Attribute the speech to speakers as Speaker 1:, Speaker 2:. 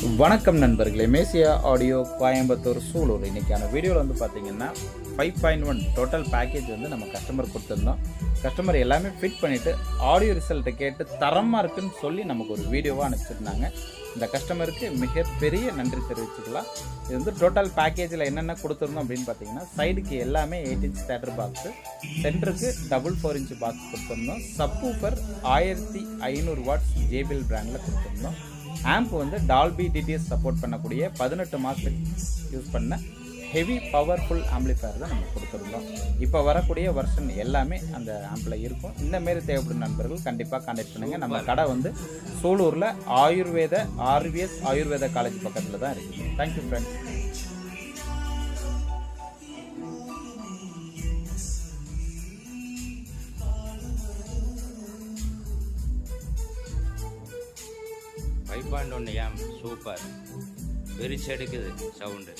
Speaker 1: வணக்கம் நண்பர்களே, மேசியா ஆடியோ கோயம்புத்தூர் சூலூர். இன்றைக்கான வீடியோவில் வந்து பார்த்திங்கன்னா 5.1 டோட்டல் பேக்கேஜ் வந்து நம்ம கஸ்டமர் கொடுத்துருந்தோம். கஸ்டமர் எல்லாமே ஃபிட் பண்ணிவிட்டு ஆடியோ ரிசல்ட்டை கேட்டு தரமாக இருக்குன்னு சொல்லி நமக்கு ஒரு வீடியோவாக அனுப்பிச்சிருந்தாங்க. இந்த கஸ்டமருக்கு மிகப்பெரிய நன்றி தெரிவிச்சுக்கலாம். இது வந்து டோட்டல் பேக்கேஜில் என்னென்ன கொடுத்துருந்தோம் அப்படின்னு பார்த்தீங்கன்னா, சைடுக்கு எல்லாமே 8 இன்ச் தேட்டர் பாக்ஸு, சென்டருக்கு 4 இன்ச் பாக்ஸ் கொடுத்துருந்தோம். சப்வூஃபர் 1500 வாட்ஸ் JBL பிராண்டில் கொடுத்துருந்தோம். ஆம்ப் வந்து டால்பி டிடிஎஸ் சப்போர்ட் பண்ணக்கூடிய 18 மாஸ்டர் யூஸ் பண்ண ஹெவி பவர்ஃபுல் ஆம்பிளிஃபயர் தான் நம்ம கொடுத்துருந்தோம். இப்போ வரக்கூடிய வெர்ஷன் எல்லாமே அந்த ஆம்பில் இருக்கும். இந்தமாரி தேவைப்படும் நண்பர்கள் கண்டிப்பாக கான்டாக்ட் பண்ணுங்கள். நம்ம கடை வந்து சூலூரில் RVS ஆயுர்வேத காலேஜ் பக்கத்தில் தான் இருக்குது. Thank you friends.
Speaker 2: ஃபைவ் 5.1 சூப்பர் வெறிச்சு எடுக்குது சவுண்டு.